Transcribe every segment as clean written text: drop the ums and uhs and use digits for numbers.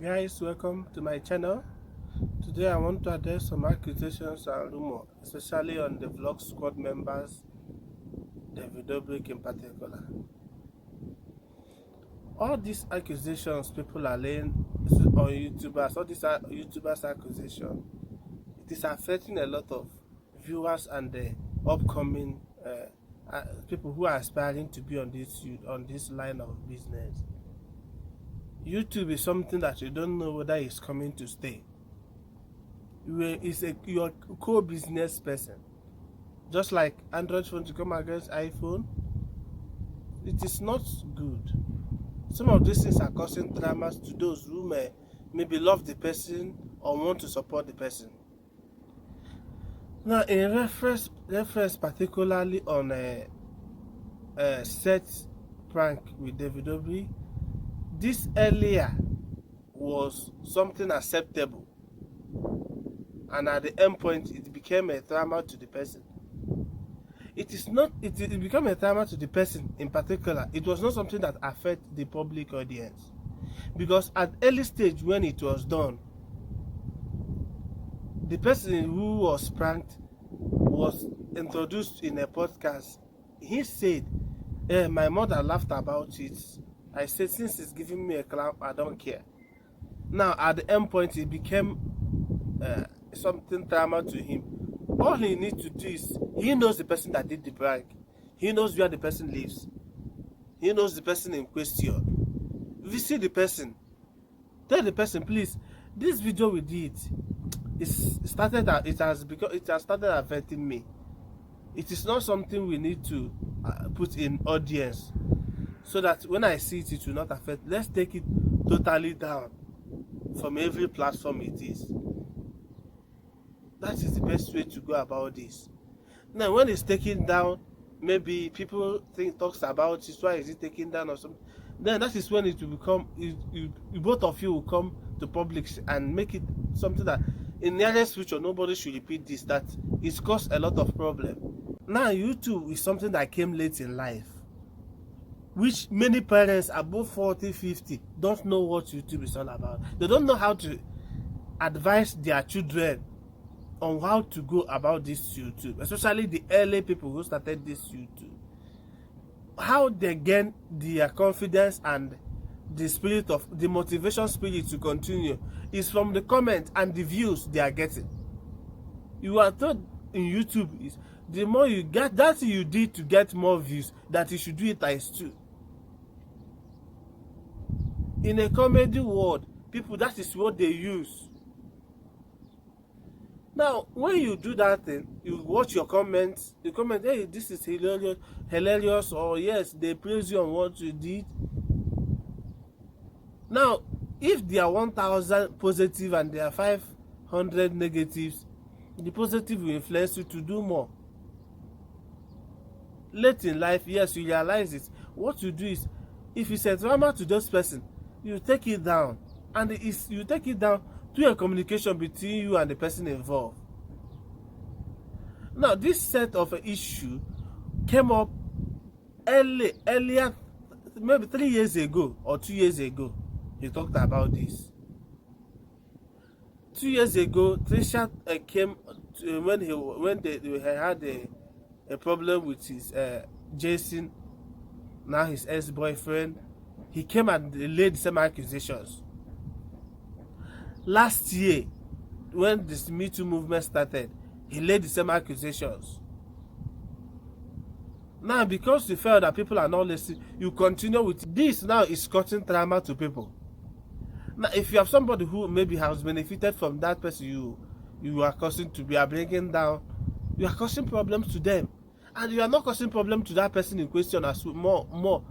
Guys, welcome to my channel. Today I want to address some accusations and rumors, especially on the vlog squad members, Dobrik in particular. All these accusations people are laying on YouTubers, all these YouTubers accusation, it is affecting a lot of viewers and the upcoming people who are aspiring to be on this line of business. YouTube is something that you don't know whether it's coming to stay. You're a core business person. Just like Android phone to come against iPhone, it is not good. Some of these things are causing dramas to those who maybe love the person or want to support the person. Now, in reference particularly on a set prank with Dobrik, this earlier was something acceptable, and at the end point it became a trauma to the person. It became a trauma to the person in particular. It was not something that affected the public audience, because at early stage when it was done, the person who was pranked was introduced in a podcast. He said, my mother laughed about it. I said, since it's giving me a clap, I don't care. Now, at the end point, it became something trauma to him. All he needs to do is, he knows the person that did the prank. He knows where the person lives. He knows the person in question. Visit the person. Tell the person, please, this video we did, it has started affecting me. It is not something we need to put in audience, so that when I see it, it will not affect. Let's take it totally down from every platform it is. That is the best way to go about this. Now, when it's taken down, maybe people talks about it. Why is it taken down or something? Then that is when it will become. Both of you will come to public and make it something that in nearest future nobody should repeat this. That it's caused a lot of problem. Now, YouTube is something that came late in life, which many parents above 40, 50 don't know what YouTube is all about. They don't know how to advise their children on how to go about this YouTube, especially the early people who started this YouTube. How they gain their confidence and the motivation spirit to continue is from the comments and the views they are getting. You are told in YouTube is the more you get, that you did to get more views, that you should do it times 2. In a comedy world, people, that is what they use. Now, when you do that thing, you watch your comments, you comment, hey, this is hilarious, or yes, they praise you on what you did. Now, if there are 1,000 positive and there are 500 negatives, the positive will influence you to do more. Late in life, yes, you realize it. What you do is, if it's a drama to this person, you take it down, and you take it down to a communication between you and the person involved. Now, this set of issue came up earlier, maybe 3 years ago or 2 years ago. He talked about this. 2 years ago, Trisha came when they had a problem with his Jason, now his ex-boyfriend. He came and laid the same accusations. Last year, when this Me Too movement started, he laid the same accusations. Now, because you felt that people are not listening, you continue with this. Now is causing trauma to people. Now, if you have somebody who maybe has benefited from that person you are causing to be bringing down, you are causing problems to them, and you are not causing problem to that person in question as more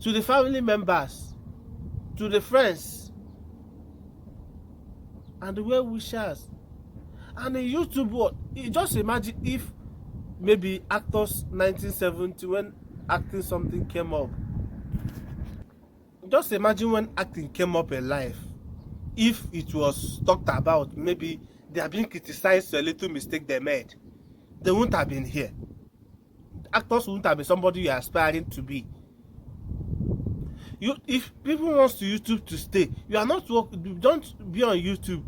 to the family members, to the friends, and the well-wishers. And in YouTube world, just imagine if maybe actors 1970, when acting something came up. Just imagine when acting came up in life. If it was talked about, maybe they are being criticized for a little mistake they made, they wouldn't have been here. Actors wouldn't have been somebody you are aspiring to be. If people wants to YouTube to stay, you are not work. Don't be on YouTube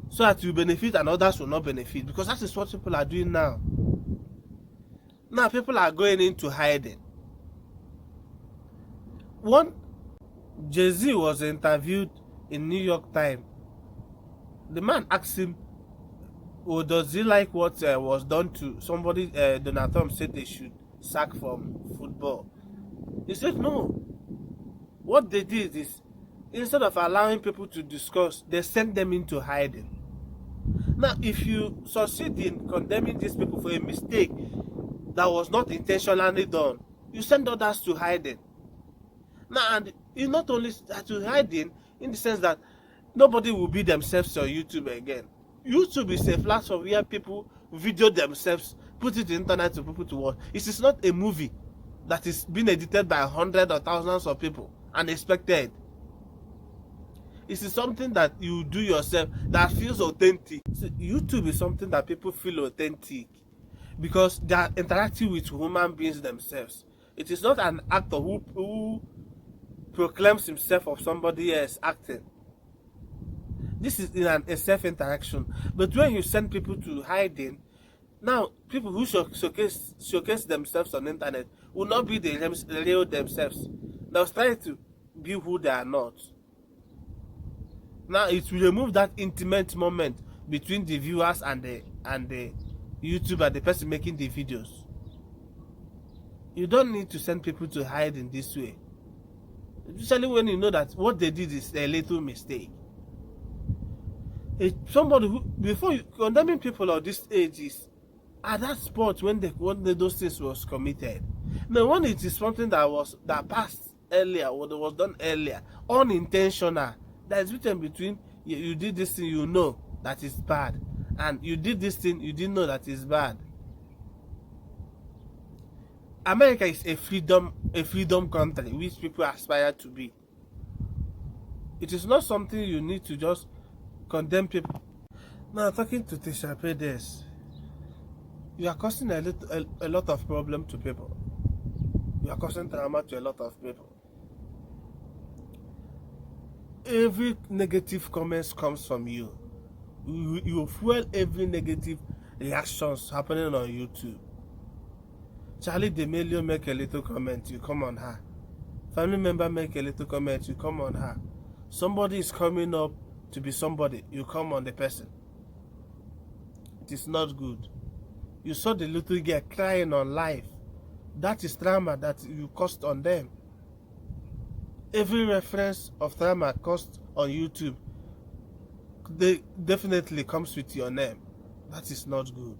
so that you benefit and others will not benefit, because that is what people are doing now. Now people are going into hiding. One Jay-Z was interviewed in New York Times. The man asked him, "Oh, does he like what was done to somebody?" Donald Trump said they should sack from football. He said no. What they did is, instead of allowing people to discuss, they sent them into hiding. Now, if you succeed in condemning these people for a mistake that was not intentionally done, you send others to hiding. Now, and you not only to hiding in the sense that nobody will be themselves on YouTube again. YouTube is a platform where people video themselves, put it on the internet for people to watch. It is not a movie that is being edited by hundreds or thousands of people and expected. It is something that you do yourself that feels authentic. So YouTube is something that people feel authentic because they are interacting with human beings themselves. It is not an actor who proclaims himself of somebody else acting. This is in a self-interaction. But when you send people to hiding, now people who showcase themselves on the internet will not be the real themselves. They'll try to be who they are not. Now it will remove that intimate moment between the viewers and the YouTuber, the person making the videos. You don't need to send people to hide in this way, especially when you know that what they did is a little mistake. Somebody who, before you condemning people of this age, is at that spot when those things was committed. Now, when it is something that passed earlier or that was done earlier, unintentional, there is between you did this thing, you know that is bad, and you did this thing, you didn't know that is bad. America is a freedom country which people aspire to be. It is not something you need to just condemn people. Now, talking to Tisha Paynes, you are causing a lot of problem to people. You are causing trauma to a lot of people. Every negative comments comes from you. You fuel every negative reactions happening on YouTube. Charlie D'Amelio make a little comment, you come on her. Family member make a little comment, you come on her. Somebody is coming up to be somebody, you come on the person. It is not good. You saw the little girl crying on live. That is trauma that you caused on them. Every reference of trauma caused on YouTube, they definitely comes with your name. That is not good.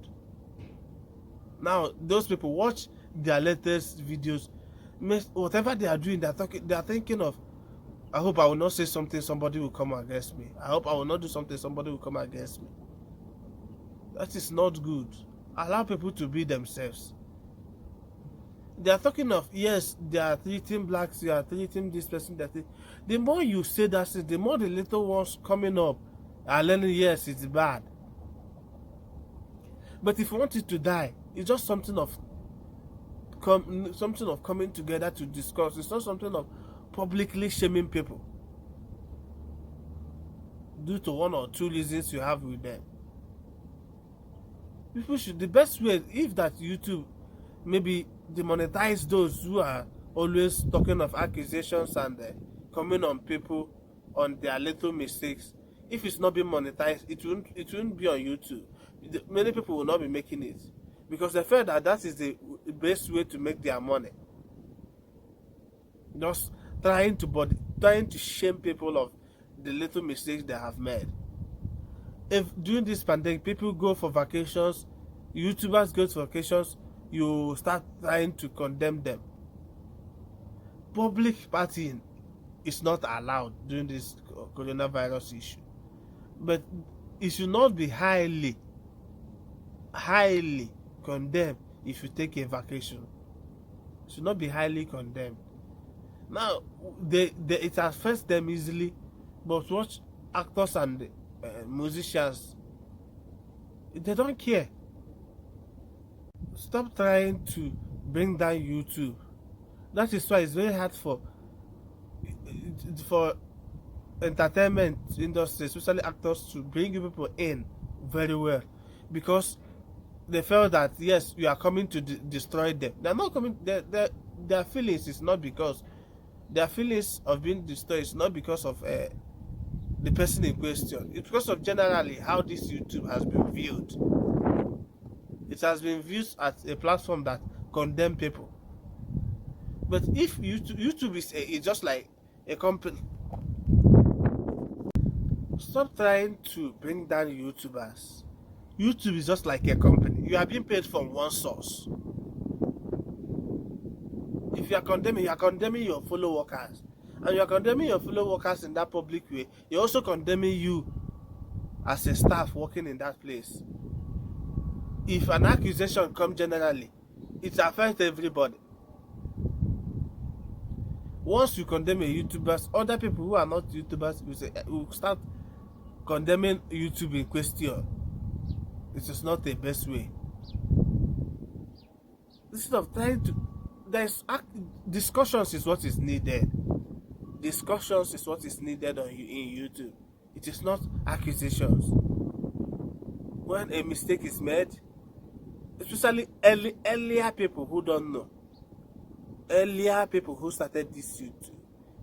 Now, those people watch their latest videos, whatever they are doing, they are thinking of, I hope I will not say something, somebody will come against me. I hope I will not do something, somebody will come against me. That is not good. Allow people to be themselves. They are talking of, yes, they are treating blacks, they are treating this person, that. The more you say that, the more the little ones coming up are learning, yes, it's bad. But if you want it to die, it's just something of coming together to discuss. It's not something of publicly shaming people due to one or two reasons you have with them. People should, the best way, if that YouTube maybe demonetize those who are always talking of accusations and coming on people on their little mistakes. If it's not being monetized, it won't be on YouTube. Many people will not be making it because they feel that is the best way to make their money. Just trying to shame people of the little mistakes they have made. If during this pandemic people go for vacations, YouTubers go to vacations, you start trying to condemn them. Public partying is not allowed during this coronavirus issue, but it should not be highly condemned if you take a vacation. It should not be highly condemned. Now, it affects them easily, but watch actors and musicians, they don't care. Stop trying to bring down YouTube. That is why it's very hard for for entertainment industry, especially actors, to bring you people in very well, because they felt that yes, you are coming to destroy them. They're not coming. Their feelings is not because their feelings of being destroyed is not because of the person in question. It's because of generally how this YouTube has been viewed. It has been viewed as a platform that condemn people. But if YouTube is just like a company, stop trying to bring down YouTubers. YouTube is just like a company. You are being paid from one source. If you are condemning your fellow workers. And you are condemning your fellow workers in that public way, you're also condemning you as a staff working in that place. If an accusation comes generally, it affects everybody. Once you condemn a YouTubers, other people who are not YouTubers will start condemning YouTube in question. It is not the best way. Instead of trying to, discussions is what is needed. Discussions is what is needed in YouTube. It is not accusations. When a mistake is made, especially earlier people who don't know, earlier people who started this YouTube,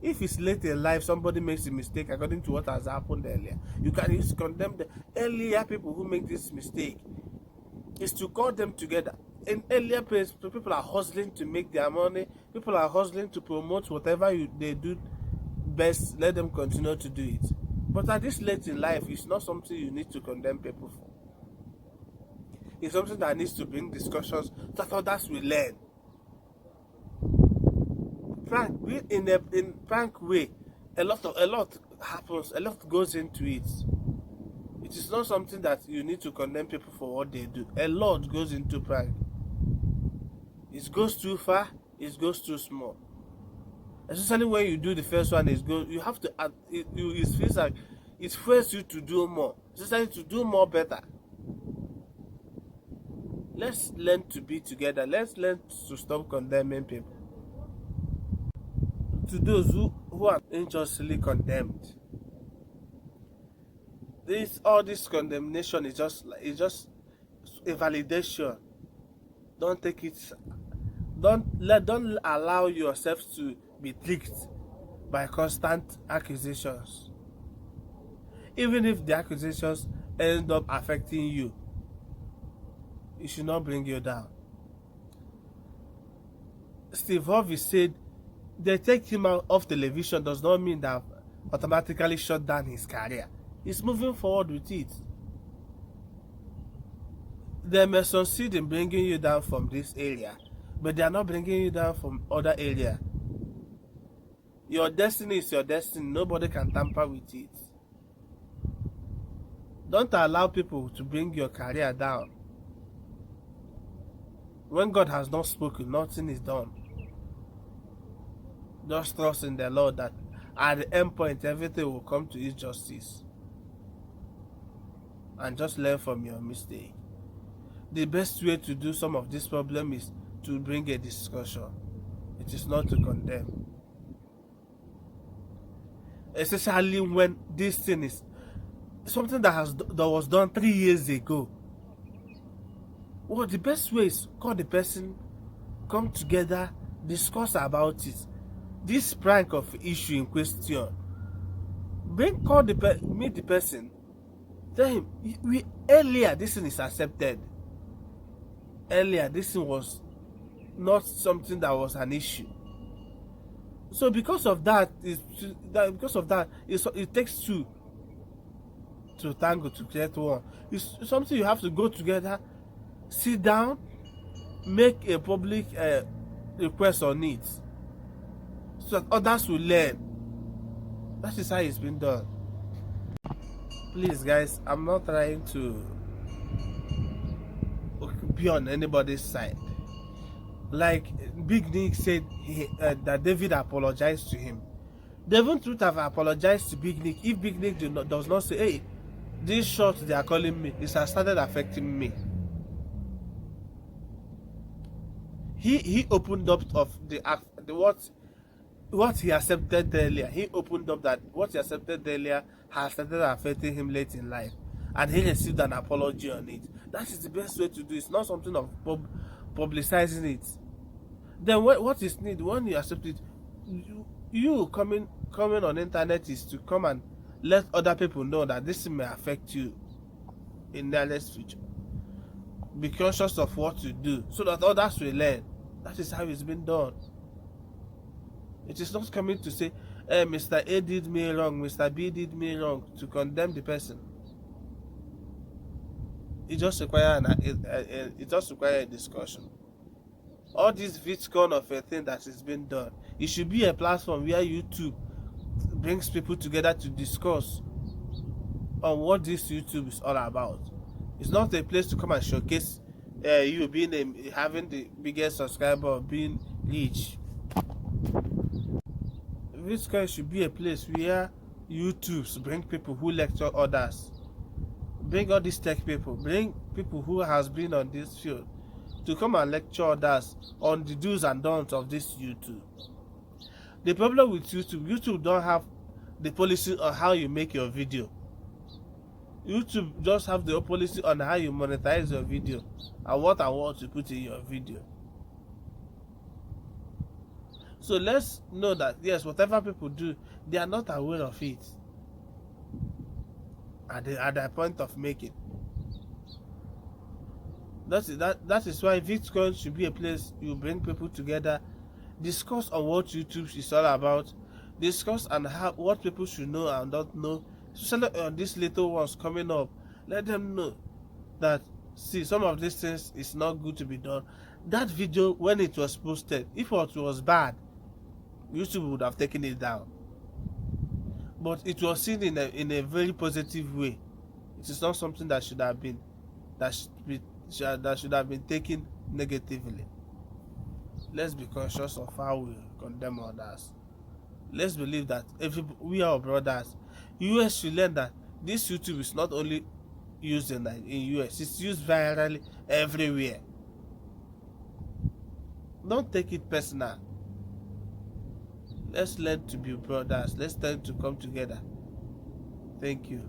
if it's late in life, somebody makes a mistake according to what has happened earlier, you can just condemn the earlier people who make this mistake. Is to call them together. In earlier place, people are hustling to make their money. People are hustling to promote whatever they do best. Let them continue to do it. But at this late in life, it's not something you need to condemn people for. It's something that needs to bring discussions that others will learn. In prank way, a lot happens, a lot goes into it. It is not something that you need to condemn people for what they do. A lot goes into prank. It goes too far, it goes too small. Especially when you do the first one, you have to add, it feels like it forces you to do more. Especially to do more better. Let's learn to be together. Let's learn to stop condemning people. To those who are unjustly condemned, all this condemnation is just a validation. Don't take it. Don't allow yourself to be tricked by constant accusations. Even if the accusations end up affecting you, it should not bring you down. Steve Harvey said they take him out of television does not mean that automatically shut down his career. He's moving forward with it. They may succeed in bringing you down from this area, but they are not bringing you down from other area. Your destiny is your destiny. Nobody can tamper with it. Don't allow people to bring your career down. When God has not spoken, nothing is done. Just trust in the Lord that at the end point, everything will come to His justice. And just learn from your mistake. The best way to do some of this problem is to bring a discussion. It is not to condemn. Especially when this thing is something that was done 3 years ago. Well, the best way is call the person, come together, discuss about it. This prank of issue in question. Meet the person. Tell him earlier this thing is accepted. Earlier this thing was not something that was an issue. So because of that, it takes two to tango to create one. It's something you have to go together, sit down, make a public request on it, so that others will learn. That is how it's been done. Please, guys, I'm not trying to be on anybody's side. Like Big Nick said, that David apologized to him. David would have apologized to Big Nick if Big Nick does not say, "Hey, this shot they are calling me, it has started affecting me." He opened up of the what what he accepted earlier, he opened up that what he accepted earlier has started affecting him late in life, and he received an apology on it. That is the best way to do it. It's not something of publicizing it. Then what is needed when you accept it? You coming on internet is to come and let other people know that this may affect you in the next future. Be conscious of what you do so that others will learn. That is how it's been done. It is not coming to say, Mr. A did me wrong, Mr. B did me wrong, to condemn the person. It just requires a discussion. All this VidCon of a thing that is being done, it should be a platform where YouTube brings people together to discuss on what this YouTube is all about. It's not a place to come and showcase you being having the biggest subscriber or being rich. VidCon should be a place where YouTubes bring people who lecture others, bring all these tech people, bring people who has been on this field to come and lecture others on the do's and don'ts of this YouTube. The problem with YouTube don't have the policy on how you make your video. YouTube just have the policy on how you monetize your video and what you put in your video. So let's know that yes, whatever people do, they are not aware of it at the point of making. That is why VidCon should be a place you bring people together, discuss on what YouTube is all about, discuss on what people should know and don't know, especially on these little ones coming up. Let them know that see, some of these things is not good to be done. That video, when it was posted, if it was bad, YouTube would have taken it down. But it was seen in a very positive way. It is not something that should have been taken negatively. Let's be conscious of how we condemn others. Let's believe that we are brothers. US should learn that this YouTube is not only used in US, it's used virally everywhere. Don't take it personal. Let's learn to be brothers. Let's learn to come together. Thank you.